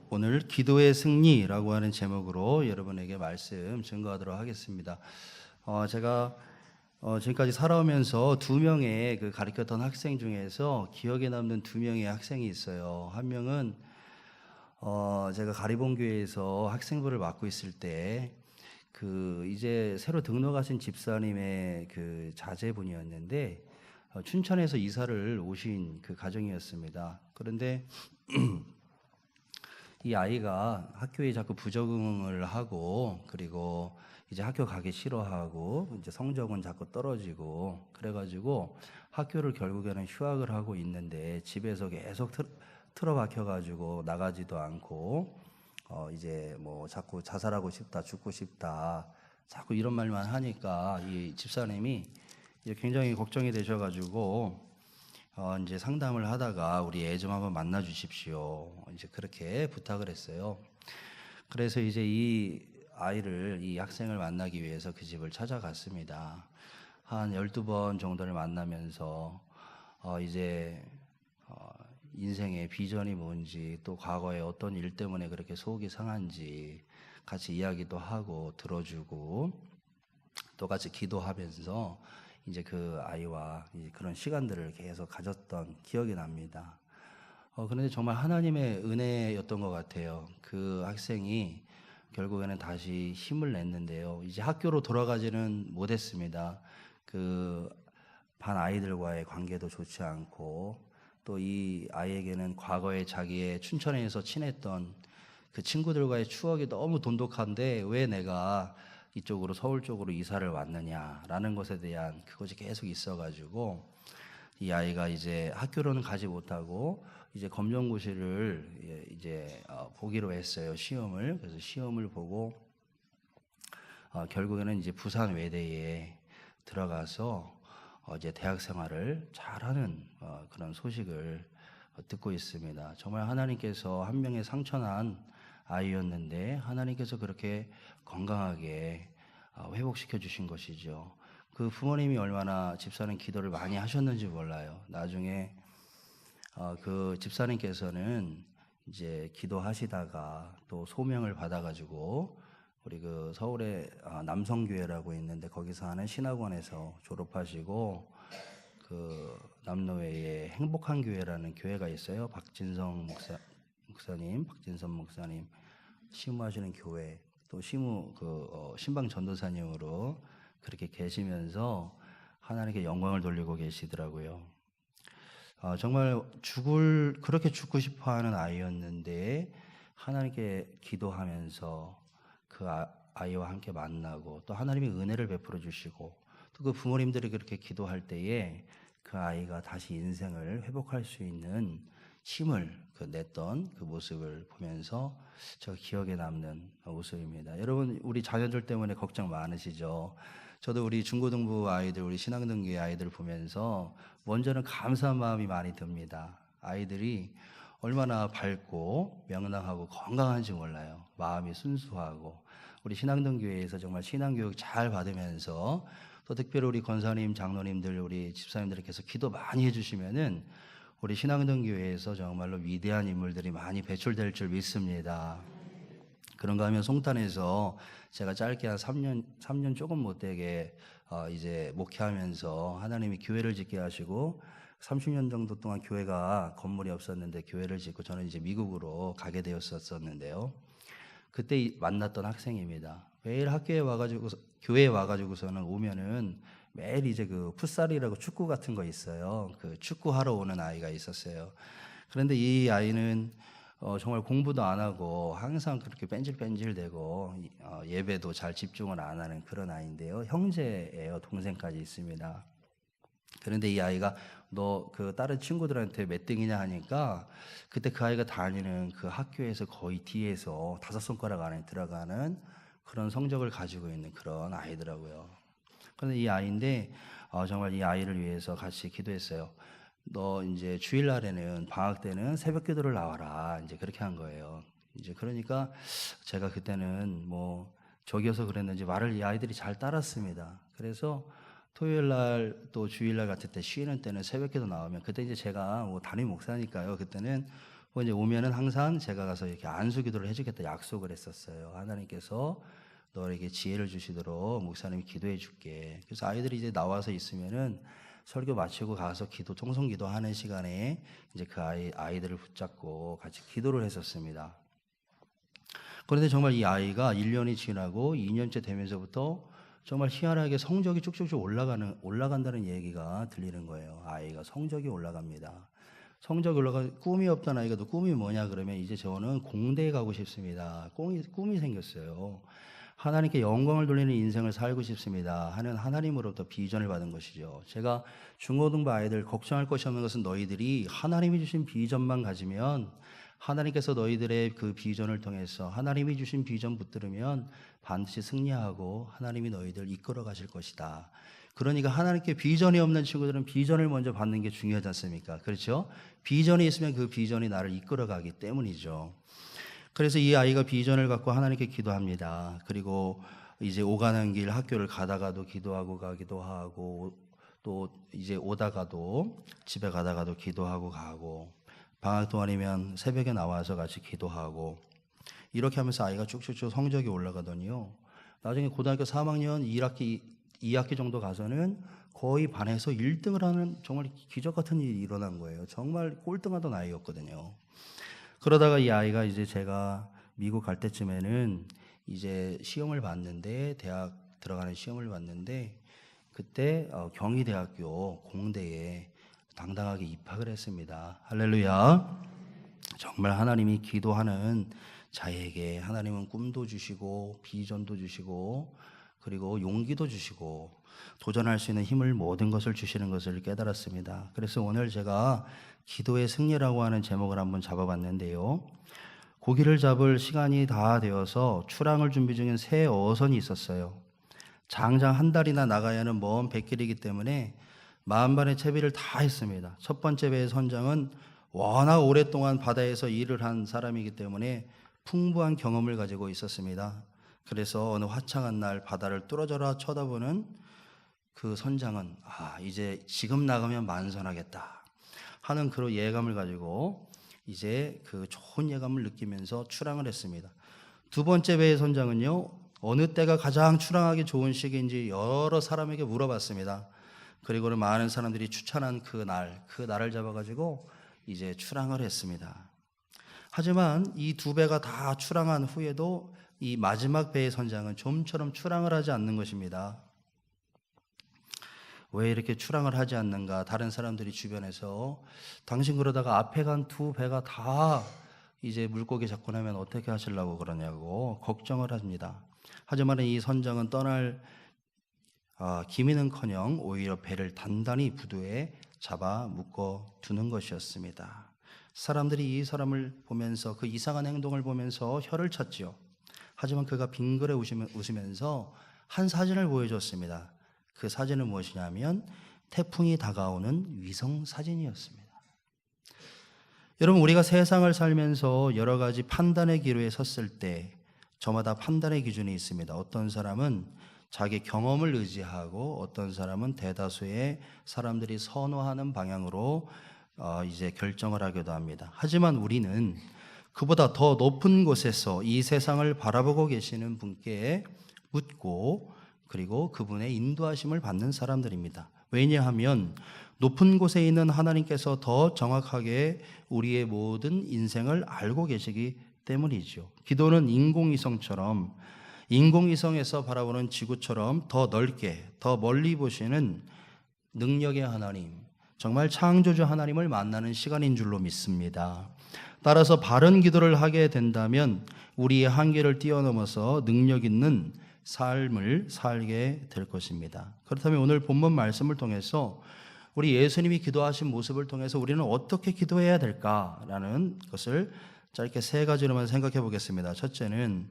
오늘 기도의 승리라고 하는 제목으로 여러분에게 말씀 증거하도록 하겠습니다. 제가 지금까지 살아오면서 두 명의 가르쳤던 학생 중에서 기억에 남는 두 명의 학생이 있어요. 한 명은 제가 가리봉교회에서 학생부를 맡고 있을 때 이제 새로 등록하신 집사님의 자제분이었는데 춘천에서 이사를 오신 가정이었습니다. 그런데 이 아이가 학교에 자꾸 부적응을 하고, 그리고 이제 학교 가기 싫어하고, 이제 성적은 자꾸 떨어지고, 그래가지고 학교를 결국에는 휴학을 하고 있는데 집에서 계속 틀어박혀가지고 나가지도 않고, 이제 뭐 자꾸 자살하고 싶다, 죽고 싶다, 자꾸 이런 말만 하니까 이 집사님이 이제 굉장히 걱정이 되셔가지고 이제 상담을 하다가 우리 애 좀 한번 만나 주십시오. 이제 그렇게 부탁을 했어요. 그래서 이제 이 학생을 만나기 위해서 그 집을 찾아갔습니다. 한 12번 정도를 만나면서 이제 인생의 비전이 뭔지, 또 과거에 어떤 일 때문에 그렇게 속이 상한지 같이 이야기도 하고 들어주고, 또 같이 기도하면서 이제 그 아이와 그런 시간들을 계속 가졌던 기억이 납니다. 그런데 정말 하나님의 은혜였던 것 같아요. 그 학생이 결국에는 다시 힘을 냈는데요. 이제 학교로 돌아가지는 못했습니다. 그 반 아이들과의 관계도 좋지 않고, 또 이 아이에게는 과거에 자기의 춘천에서 친했던 그 친구들과의 추억이 너무 돈독한데 왜 내가 이쪽으로 서울 쪽으로 이사를 왔느냐라는 것에 대한 그것이 계속 있어가지고 이 아이가 이제 학교로는 가지 못하고 이제 검정고시를 이제 보기로 했어요. 시험을. 그래서 시험을 보고 결국에는 이제 부산 외대에 들어가서 이제 대학 생활을 잘하는 그런 소식을 듣고 있습니다. 정말 하나님께서 한 명의 상처난 아이였는데 하나님께서 그렇게 건강하게 회복시켜 주신 것이죠. 그 부모님이 얼마나 집사님 기도를 많이 하셨는지 몰라요. 나중에 그 집사님께서는 이제 기도하시다가 또 소명을 받아가지고 우리 그 서울에 남성교회라고 있는데 거기서 하는 신학원에서 졸업하시고 그 남로회에 행복한 교회라는 교회가 있어요. 박진선 목사님 시무하시는 교회, 또 신방 전도사님으로 그렇게 계시면서 하나님께 영광을 돌리고 계시더라고요. 정말 그렇게 죽고 싶어 하는 아이였는데 하나님께 기도하면서 그 아이와 함께 만나고, 또 하나님이 은혜를 베풀어 주시고, 또 그 부모님들이 그렇게 기도할 때에 그 아이가 다시 인생을 회복할 수 있는 힘을 냈던 그 모습을 보면서 저 기억에 남는 모습입니다. 여러분, 우리 자녀들 때문에 걱정 많으시죠? 저도 우리 중고등부 아이들, 우리 신앙등교회 아이들 보면서 먼저는 감사한 마음이 많이 듭니다. 아이들이 얼마나 밝고 명랑하고 건강한지 몰라요. 마음이 순수하고, 우리 신앙등교회에서 정말 신앙교육 잘 받으면서, 또 특별히 우리 권사님, 장로님들, 우리 집사님들께서 기도 많이 해주시면은 우리 신앙등교회에서 정말로 위대한 인물들이 많이 배출될 줄 믿습니다. 그런가 하면 송탄에서 제가 짧게 한 3년 조금 못되게 이제 목회하면서 하나님이 교회를 짓게 하시고 30년 정도 동안 교회가 건물이 없었는데 교회를 짓고 저는 이제 미국으로 가게 되었었는데요. 그때 만났던 학생입니다. 매일 교회에 와가지고서는 오면은 매일 이제 그 풋살이라고 축구 같은 거 있어요. 그 축구하러 오는 아이가 있었어요. 그런데 이 아이는 정말 공부도 안 하고 항상 그렇게 뺀질뺀질대고 예배도 잘 집중을 안 하는 그런 아이인데요. 형제예요. 동생까지 있습니다. 그런데 이 아이가 너 그 다른 친구들한테 몇 등이냐 하니까 그때 그 아이가 다니는 그 학교에서 거의 뒤에서 5손가락 안에 들어가는 그런 성적을 가지고 있는 그런 아이더라고요. 그런데 이 아이인데 정말 이 아이를 위해서 같이 기도했어요. 너 이제 주일날에는 방학 때는 새벽 기도를 나와라. 이제 그렇게 한 거예요. 이제 그러니까 제가 그때는 뭐 적여서 그랬는지 말을 이 아이들이 잘 따랐습니다. 그래서 토요일날 또 주일날 같을 때 쉬는 때는 새벽 기도 나오면, 그때 이제 제가 뭐 담임 목사니까요. 그때는 이제 오면은 항상 제가 가서 이렇게 안수 기도를 해주겠다 약속을 했었어요. 하나님께서 너에게 지혜를 주시도록 목사님이 기도해 줄게. 그래서 아이들이 이제 나와서 있으면은 설교 마치고 가서 청성 기도하는 시간에 이제 그 아이들을 붙잡고 같이 기도를 했었습니다. 그런데 정말 이 아이가 1년이 지나고 2년째 되면서부터 정말 희한하게 성적이 쭉쭉쭉 올라간다는 얘기가 들리는 거예요. 아이가 성적이 올라갑니다. 성적이 꿈이 없던 아이가 너 꿈이 뭐냐 그러면 이제 저는 공대에 가고 싶습니다. 꿈이 생겼어요. 하나님께 영광을 돌리는 인생을 살고 싶습니다 하는 하나님으로부터 비전을 받은 것이죠. 제가 중고등부 아이들 걱정할 것이 없는 것은 너희들이 하나님이 주신 비전만 가지면 하나님께서 너희들의 그 비전을 통해서 하나님이 주신 비전 붙들으면 반드시 승리하고 하나님이 너희들 이끌어 가실 것이다. 그러니까 하나님께 비전이 없는 친구들은 비전을 먼저 받는 게 중요하지 않습니까? 그렇죠? 비전이 있으면 그 비전이 나를 이끌어 가기 때문이죠. 그래서 이 아이가 비전을 갖고 하나님께 기도합니다. 그리고 이제 오가는 길 학교를 가다가도 기도하고 가기도 하고 또 이제 오다가도 집에 가다가도 기도하고 가고 방학 동안이면 새벽에 나와서 같이 기도하고 이렇게 하면서 아이가 쭉쭉쭉 성적이 올라가더니요. 나중에 고등학교 3학년 2학기 정도 가서는 거의 반에서 1등을 하는 정말 기적 같은 일이 일어난 거예요. 정말 꼴등하던 아이였거든요. 그러다가 이 아이가 이제 제가 미국 갈 때쯤에는 이제 시험을 봤는데 대학 들어가는 시험을 봤는데 그때 경희대학교 공대에 당당하게 입학을 했습니다. 할렐루야. 정말 하나님이 기도하는 자에게 하나님은 꿈도 주시고 비전도 주시고 그리고 용기도 주시고 도전할 수 있는 힘을 모든 것을 주시는 것을 깨달았습니다. 그래서 오늘 제가 기도의 승리라고 하는 제목을 한번 잡아봤는데요. 고기를 잡을 시간이 다 되어서 출항을 준비 중인 새 어선이 있었어요. 장장 한 달이나 나가야 하는 먼 백길이기 때문에 만반의 채비를 다 했습니다. 첫 번째 배의 선장은 워낙 오랫동안 바다에서 일을 한 사람이기 때문에 풍부한 경험을 가지고 있었습니다. 그래서 어느 화창한 날 바다를 뚫어져라 쳐다보는 그 선장은 이제 지금 나가면 만선하겠다 하는 그런 예감을 가지고 이제 그 좋은 예감을 느끼면서 출항을 했습니다. 두 번째 배의 선장은요, 어느 때가 가장 출항하기 좋은 시기인지 여러 사람에게 물어봤습니다. 그리고는 많은 사람들이 추천한 그 날을 잡아가지고 이제 출항을 했습니다. 하지만 이 두 배가 다 출항한 후에도 이 마지막 배의 선장은 좀처럼 출항을 하지 않는 것입니다. 왜 이렇게 출항을 하지 않는가? 다른 사람들이 주변에서 당신 그러다가 앞에 간 두 배가 다 이제 물고기 잡고 나면 어떻게 하시려고 그러냐고 걱정을 합니다. 하지만 이 선장은 떠날 기미는커녕 오히려 배를 단단히 부두에 잡아 묶어 두는 것이었습니다. 사람들이 이 사람을 보면서 그 이상한 행동을 보면서 혀를 찼지요. 하지만 그가 빙그레 웃으면서 한 사진을 보여줬습니다. 그 사진은 무엇이냐면 태풍이 다가오는 위성 사진이었습니다. 여러분, 우리가 세상을 살면서 여러 가지 판단의 기로에 섰을 때 저마다 판단의 기준이 있습니다. 어떤 사람은 자기 경험을 의지하고 어떤 사람은 대다수의 사람들이 선호하는 방향으로 이제 결정을 하기도 합니다. 하지만 우리는 그보다 더 높은 곳에서 이 세상을 바라보고 계시는 분께 묻고 그리고 그분의 인도하심을 받는 사람들입니다. 왜냐하면 높은 곳에 있는 하나님께서 더 정확하게 우리의 모든 인생을 알고 계시기 때문이죠. 기도는 인공위성에서 바라보는 지구처럼 더 넓게, 더 멀리 보시는 능력의 하나님, 정말 창조주 하나님을 만나는 시간인 줄로 믿습니다. 따라서 바른 기도를 하게 된다면 우리의 한계를 뛰어넘어서 능력 있는 삶을 살게 될 것입니다. 그렇다면 오늘 본문 말씀을 통해서 우리 예수님이 기도하신 모습을 통해서 우리는 어떻게 기도해야 될까라는 것을 짧게 세 가지로만 생각해 보겠습니다. 첫째는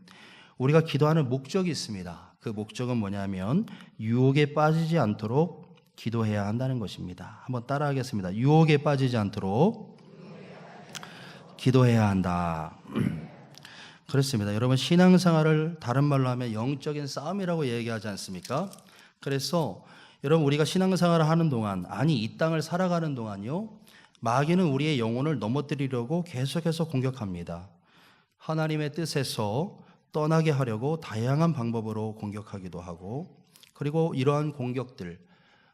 우리가 기도하는 목적이 있습니다. 그 목적은 뭐냐면 유혹에 빠지지 않도록 기도해야 한다는 것입니다. 한번 따라하겠습니다. 유혹에 빠지지 않도록 기도해야 한다. 그렇습니다. 여러분, 신앙생활을 다른 말로 하면 영적인 싸움이라고 얘기하지 않습니까? 그래서 여러분, 우리가 신앙생활을 하는 동안, 이 땅을 살아가는 동안요, 마귀는 우리의 영혼을 넘어뜨리려고 계속해서 공격합니다. 하나님의 뜻에서 떠나게 하려고 다양한 방법으로 공격하기도 하고, 그리고 이러한 공격들,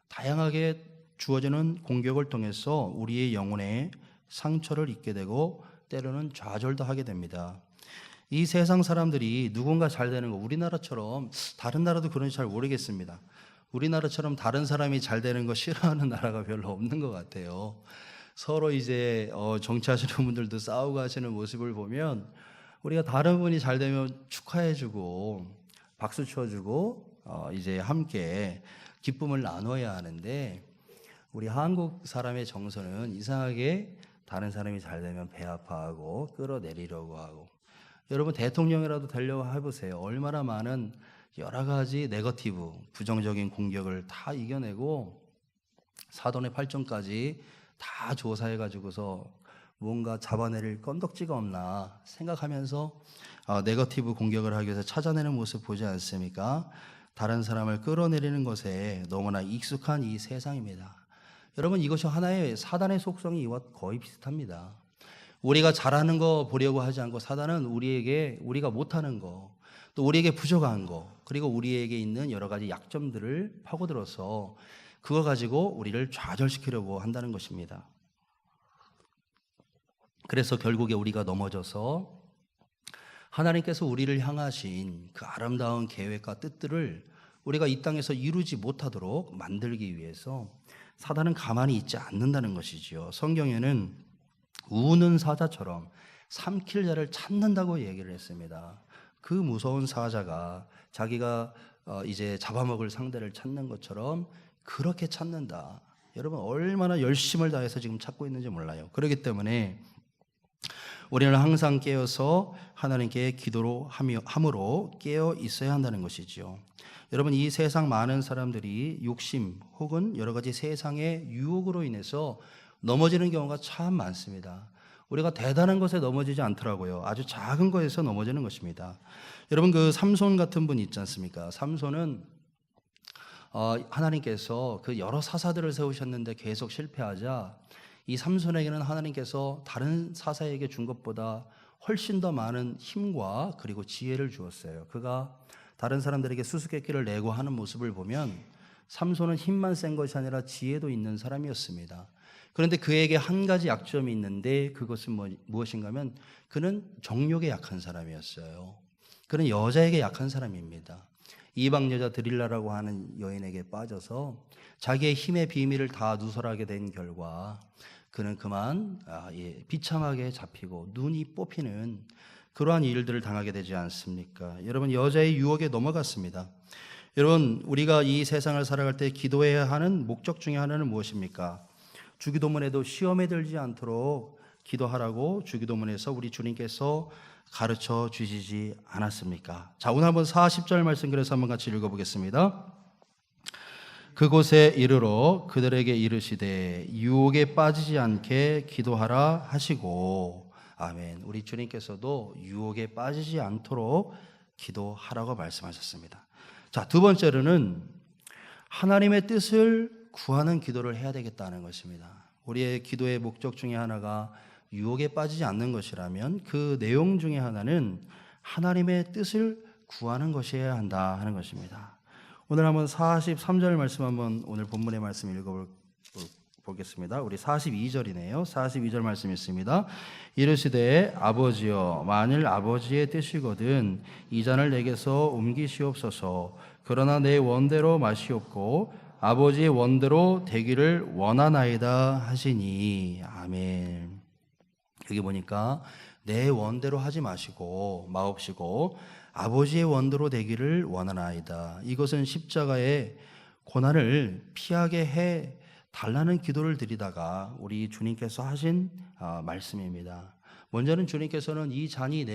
다양하게 주어지는 공격을 통해서 우리의 영혼에 상처를 입게 되고 때로는 좌절도 하게 됩니다. 이 세상 사람들이 누군가 잘 되는 거, 우리나라처럼, 다른 나라도 그런지 잘 모르겠습니다. 우리나라처럼 다른 사람이 잘 되는 거 싫어하는 나라가 별로 없는 것 같아요. 서로 이제 정치하시는 분들도 싸우고 하시는 모습을 보면 우리가 다른 분이 잘 되면 축하해주고 박수 쳐주고 이제 함께 기쁨을 나눠야 하는데, 우리 한국 사람의 정서는 이상하게 다른 사람이 잘 되면 배 아파하고 끌어내리려고 하고, 여러분 대통령이라도 되려고 해보세요. 얼마나 많은 여러 가지 네거티브, 부정적인 공격을 다 이겨내고 사돈의 팔정까지 다 조사해가지고서 뭔가 잡아내릴 건덕지가 없나 생각하면서 네거티브 공격을 하기 위해서 찾아내는 모습 보지 않습니까? 다른 사람을 끌어내리는 것에 너무나 익숙한 이 세상입니다. 여러분, 이것이 하나의 사단의 속성이 이와 거의 비슷합니다. 우리가 잘하는 거 보려고 하지 않고 사단은 우리에게 우리가 못하는 거, 또 우리에게 부족한 거, 그리고 우리에게 있는 여러 가지 약점들을 파고들어서 그거 가지고 우리를 좌절시키려고 한다는 것입니다. 그래서 결국에 우리가 넘어져서 하나님께서 우리를 향하신 그 아름다운 계획과 뜻들을 우리가 이 땅에서 이루지 못하도록 만들기 위해서 사단은 가만히 있지 않는다는 것이지요. 성경에는 우는 사자처럼 삼킬 자를 찾는다고 얘기를 했습니다. 그 무서운 사자가 자기가 이제 잡아먹을 상대를 찾는 것처럼 그렇게 찾는다. 여러분, 얼마나 열심을 다해서 지금 찾고 있는지 몰라요. 그렇기 때문에 우리는 항상 깨어서 하나님께 기도로 함으로 깨어 있어야 한다는 것이지요. 여러분, 이 세상 많은 사람들이 욕심 혹은 여러 가지 세상의 유혹으로 인해서 넘어지는 경우가 참 많습니다. 우리가 대단한 것에 넘어지지 않더라고요. 아주 작은 것에서 넘어지는 것입니다. 여러분, 그 삼손 같은 분 있지 않습니까? 삼손은 하나님께서 그 여러 사사들을 세우셨는데 계속 실패하자 이 삼손에게는 하나님께서 다른 사사에게 준 것보다 훨씬 더 많은 힘과 그리고 지혜를 주었어요. 그가 다른 사람들에게 수수께끼를 내고 하는 모습을 보면 삼손은 힘만 센 것이 아니라 지혜도 있는 사람이었습니다. 그런데 그에게 한 가지 약점이 있는데 그것은 무엇인가 하면 그는 정욕에 약한 사람이었어요. 그는 여자에게 약한 사람입니다. 이방 여자 드릴라라고 하는 여인에게 빠져서 자기의 힘의 비밀을 다 누설하게 된 결과 그는 그만 비참하게 잡히고 눈이 뽑히는 그러한 일들을 당하게 되지 않습니까? 여러분, 여자의 유혹에 넘어갔습니다. 여러분, 우리가 이 세상을 살아갈 때 기도해야 하는 목적 중에 하나는 무엇입니까? 주기도문에도 시험에 들지 않도록 기도하라고 주기도문에서 우리 주님께서 가르쳐 주시지 않았습니까? 자, 오늘 한번 40절 말씀 그래서 한번 같이 읽어보겠습니다. 그곳에 이르러 그들에게 이르시되 유혹에 빠지지 않게 기도하라 하시고, 아멘. 우리 주님께서도 유혹에 빠지지 않도록 기도하라고 말씀하셨습니다. 자, 두 번째로는 하나님의 뜻을 구하는 기도를 해야 되겠다는 것입니다. 우리의 기도의 목적 중에 하나가 유혹에 빠지지 않는 것이라면 그 내용 중에 하나는 하나님의 뜻을 구하는 것이어야 한다 하는 것입니다. 오늘 한번 43절 말씀 한번 오늘 본문의 말씀 읽어보겠습니다. 우리 42절이네요. 42절 말씀 있습니다. 이르시되 아버지여, 만일 아버지의 뜻이거든 이 잔을 내게서 옮기시옵소서. 그러나 내 원대로 마시옵고 아버지의 원대로 되기를 원하나이다 하시니. 아멘. 여기 보니까 내 원대로 하지 마시고 마옵시고 아버지의 원대로 되기를 원하나이다. 이것은 십자가의 고난을 피하게 해 달라는 기도를 드리다가 우리 주님께서 하신 말씀입니다. 먼저는 주님께서는 이 잔을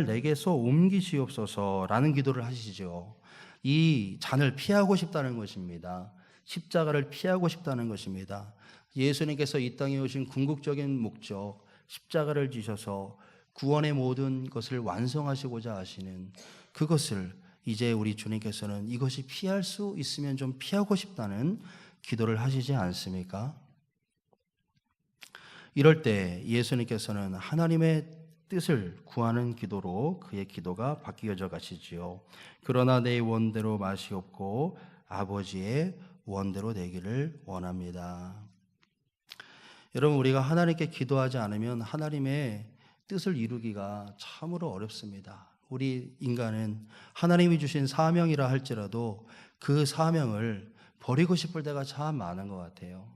내게서 옮기시옵소서라는 기도를 하시죠. 이 잔을 피하고 싶다는 것입니다. 십자가를 피하고 싶다는 것입니다. 예수님께서 이 땅에 오신 궁극적인 목적, 십자가를 지셔서 구원의 모든 것을 완성하시고자 하시는 그것을 이제 우리 주님께서는 이것이 피할 수 있으면 좀 피하고 싶다는 기도를 하시지 않습니까? 이럴 때 예수님께서는 하나님의 뜻을 구하는 기도로 그의 기도가 바뀌어져 가시지요. 그러나 내 원대로 마시옵고 아버지의 원대로 되기를 원합니다. 여러분, 우리가 하나님께 기도하지 않으면 하나님의 뜻을 이루기가 참으로 어렵습니다. 우리 인간은 하나님이 주신 사명이라 할지라도 그 사명을 버리고 싶을 때가 참 많은 것 같아요.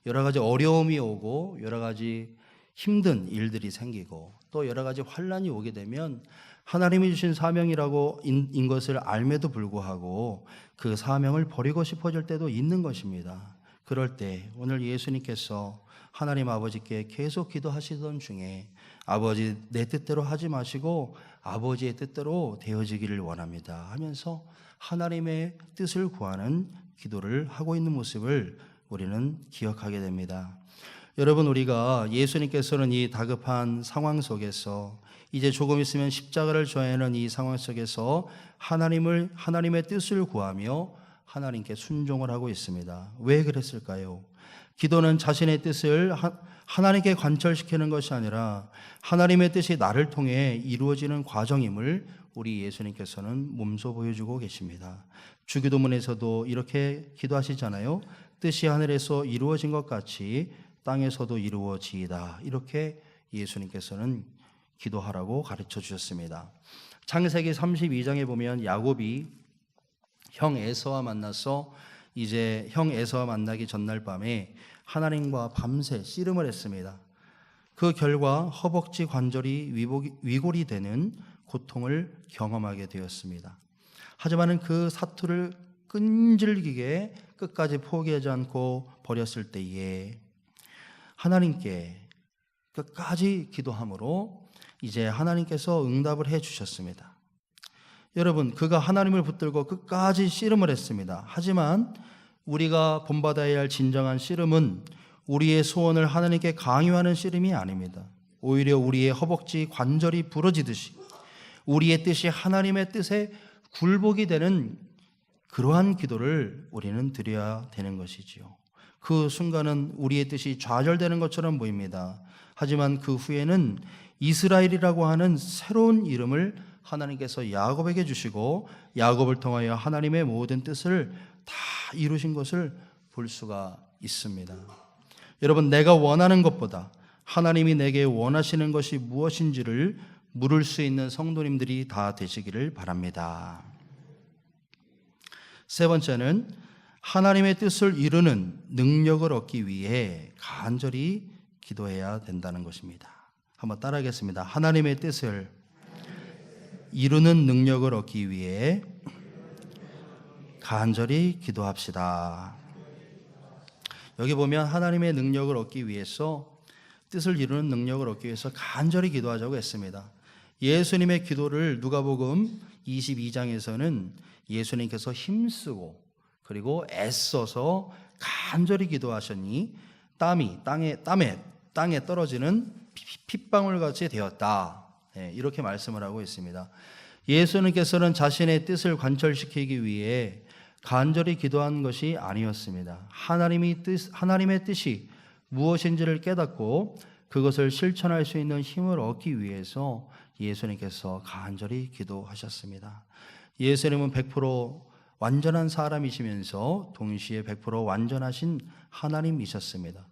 여러 가지 어려움이 오고 여러 가지 힘든 일들이 생기고 또 여러 가지 환난이 오게 되면 하나님이 주신 사명이라고 인 것을 알매도 불구하고 그 사명을 버리고 싶어질 때도 있는 것입니다. 그럴 때 오늘 예수님께서 하나님 아버지께 계속 기도하시던 중에 아버지 내 뜻대로 하지 마시고 아버지의 뜻대로 되어지기를 원합니다 하면서 하나님의 뜻을 구하는 기도를 하고 있는 모습을 우리는 기억하게 됩니다. 여러분, 우리가 예수님께서는 이 다급한 상황 속에서 이제 조금 있으면 십자가를 져야 하는 이 상황 속에서 하나님의 뜻을 구하며 하나님께 순종을 하고 있습니다. 왜 그랬을까요? 기도는 자신의 뜻을 하나님께 관철시키는 것이 아니라 하나님의 뜻이 나를 통해 이루어지는 과정임을 우리 예수님께서는 몸소 보여주고 계십니다. 주기도문에서도 이렇게 기도하시잖아요. 뜻이 하늘에서 이루어진 것 같이 땅에서도 이루어지이다. 이렇게 예수님께서는 기도하라고 가르쳐 주셨습니다. 창세기 32장에 보면 야곱이 형 에서와 만나서 이제 형 에서와 만나기 전날 밤에 하나님과 밤새 씨름을 했습니다. 그 결과 허벅지 관절이 위골이 되는 고통을 경험하게 되었습니다. 하지만 그 사투를 끈질기게 끝까지 포기하지 않고 버렸을 때에 하나님께 끝까지 기도함으로 이제 하나님께서 응답을 해 주셨습니다. 여러분, 그가 하나님을 붙들고 끝까지 씨름을 했습니다. 하지만 우리가 본받아야 할 진정한 씨름은 우리의 소원을 하나님께 강요하는 씨름이 아닙니다. 오히려 우리의 허벅지 관절이 부러지듯이 우리의 뜻이 하나님의 뜻에 굴복이 되는 그러한 기도를 우리는 드려야 되는 것이지요. 그 순간은 우리의 뜻이 좌절되는 것처럼 보입니다. 하지만 그 후에는 이스라엘이라고 하는 새로운 이름을 하나님께서 야곱에게 주시고 야곱을 통하여 하나님의 모든 뜻을 다 이루신 것을 볼 수가 있습니다. 여러분, 내가 원하는 것보다 하나님이 내게 원하시는 것이 무엇인지를 물을 수 있는 성도님들이 다 되시기를 바랍니다. 세 번째는 하나님의 뜻을 이루는 능력을 얻기 위해 간절히 기도해야 된다는 것입니다. 한번 따라하겠습니다. 하나님의 뜻을 이루는 능력을 얻기 위해 간절히 기도합시다. 여기 보면 하나님의 능력을 얻기 위해서 뜻을 이루는 능력을 얻기 위해서 간절히 기도하자고 했습니다. 예수님의 기도를 누가복음 22장에서는 예수님께서 힘쓰고 그리고 애써서 간절히 기도하셨니 땀이 땅에 떨어지는 핏방울 같이 되었다. 이렇게 말씀을 하고 있습니다. 예수님께서는 자신의 뜻을 관철시키기 위해 간절히 기도한 것이 아니었습니다. 하나님의 뜻이 무엇인지를 깨닫고 그것을 실천할 수 있는 힘을 얻기 위해서 예수님께서 간절히 기도하셨습니다. 예수님은 100% 완전한 사람이시면서 동시에 100% 완전하신 하나님이셨습니다.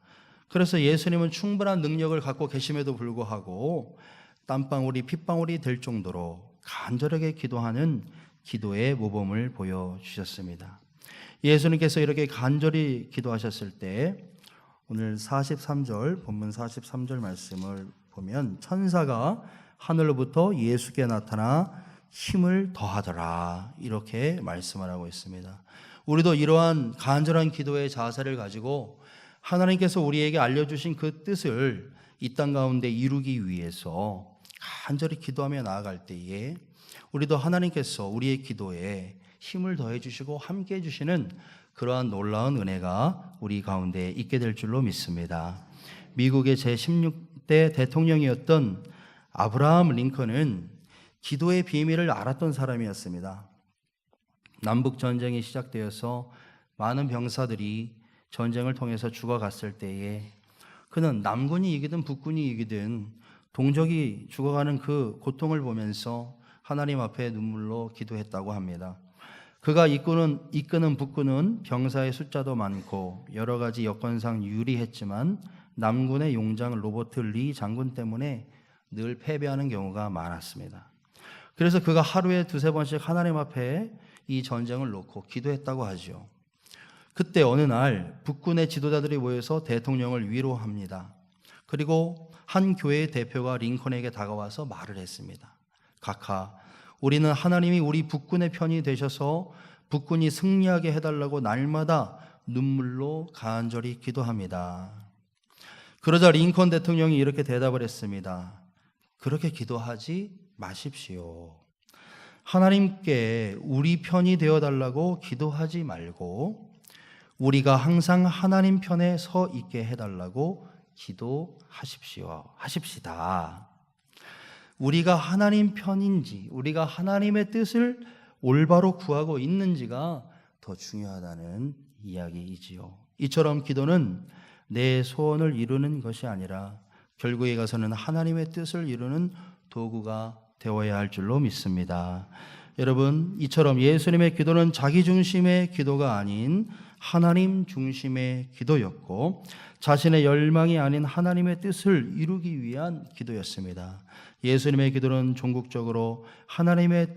그래서 예수님은 충분한 능력을 갖고 계심에도 불구하고 땀방울이 핏방울이 될 정도로 간절하게 기도하는 기도의 모범을 보여주셨습니다. 예수님께서 이렇게 간절히 기도하셨을 때 오늘 43절 본문 43절 말씀을 보면 천사가 하늘로부터 예수께 나타나 힘을 더하더라 이렇게 말씀을 하고 있습니다. 우리도 이러한 간절한 기도의 자세를 가지고 하나님께서 우리에게 알려주신 그 뜻을 이 땅 가운데 이루기 위해서 간절히 기도하며 나아갈 때에 우리도 하나님께서 우리의 기도에 힘을 더해 주시고 함께 해 주시는 그러한 놀라운 은혜가 우리 가운데 있게 될 줄로 믿습니다. 미국의 제16대 대통령이었던 아브라함 링컨은 기도의 비밀을 알았던 사람이었습니다. 남북 전쟁이 시작되어서 많은 병사들이 전쟁을 통해서 죽어갔을 때에 그는 남군이 이기든 북군이 이기든 동족이 죽어가는 그 고통을 보면서 하나님 앞에 눈물로 기도했다고 합니다. 그가 이끄는 북군은 병사의 숫자도 많고 여러 가지 여건상 유리했지만 남군의 용장 로버트 리 장군 때문에 늘 패배하는 경우가 많았습니다. 그래서 그가 하루에 두세 번씩 하나님 앞에 이 전쟁을 놓고 기도했다고 하죠. 그때 어느 날 북군의 지도자들이 모여서 대통령을 위로합니다. 그리고 한 교회의 대표가 링컨에게 다가와서 말을 했습니다. 각하, 우리는 하나님이 우리 북군의 편이 되셔서 북군이 승리하게 해달라고 날마다 눈물로 간절히 기도합니다. 그러자 링컨 대통령이 이렇게 대답을 했습니다. 그렇게 기도하지 마십시오. 하나님께 우리 편이 되어달라고 기도하지 말고 우리가 항상 하나님 편에 서 있게 해달라고 하십시다. 우리가 하나님 편인지, 우리가 하나님의 뜻을 올바로 구하고 있는지가 더 중요하다는 이야기이지요. 이처럼 기도는 내 소원을 이루는 것이 아니라 결국에 가서는 하나님의 뜻을 이루는 도구가 되어야 할 줄로 믿습니다. 여러분, 이처럼 예수님의 기도는 자기 중심의 기도가 아닌 하나님 중심의 기도였고 자신의 열망이 아닌 하나님의 뜻을 이루기 위한 기도였습니다. 예수님의 기도는 종국적으로 하나님의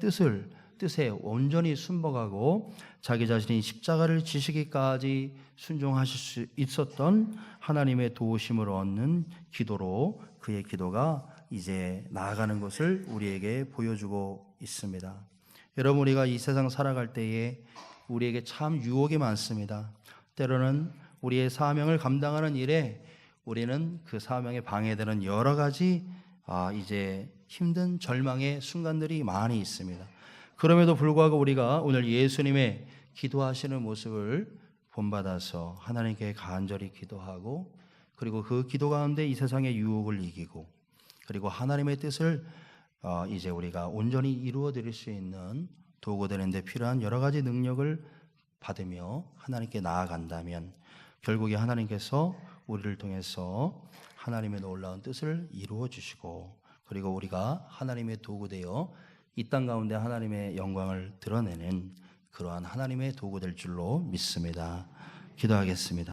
뜻에 온전히 순복하고 자기 자신이 십자가를 지시기까지 순종하실 수 있었던 하나님의 도우심을 얻는 기도로 그의 기도가 이제 나아가는 것을 우리에게 보여주고 있습니다. 여러분, 우리가 이 세상 살아갈 때에 우리에게 참 유혹이 많습니다. 때로는 우리의 사명을 감당하는 일에 우리는 그 사명에 방해되는 여러 가지 이제 힘든 절망의 순간들이 많이 있습니다. 그럼에도 불구하고 우리가 오늘 예수님의 기도하시는 모습을 본받아서 하나님께 간절히 기도하고 그리고 그 기도 가운데 이 세상의 유혹을 이기고 그리고 하나님의 뜻을 이제 우리가 온전히 이루어 드릴 수 있는 도구 되는 데 필요한 여러 가지 능력을 받으며 하나님께 나아간다면 결국에 하나님께서 우리를 통해서 하나님의 놀라운 뜻을 이루어 주시고 그리고 우리가 하나님의 도구 되어 이 땅 가운데 하나님의 영광을 드러내는 그러한 하나님의 도구 될 줄로 믿습니다. 기도하겠습니다.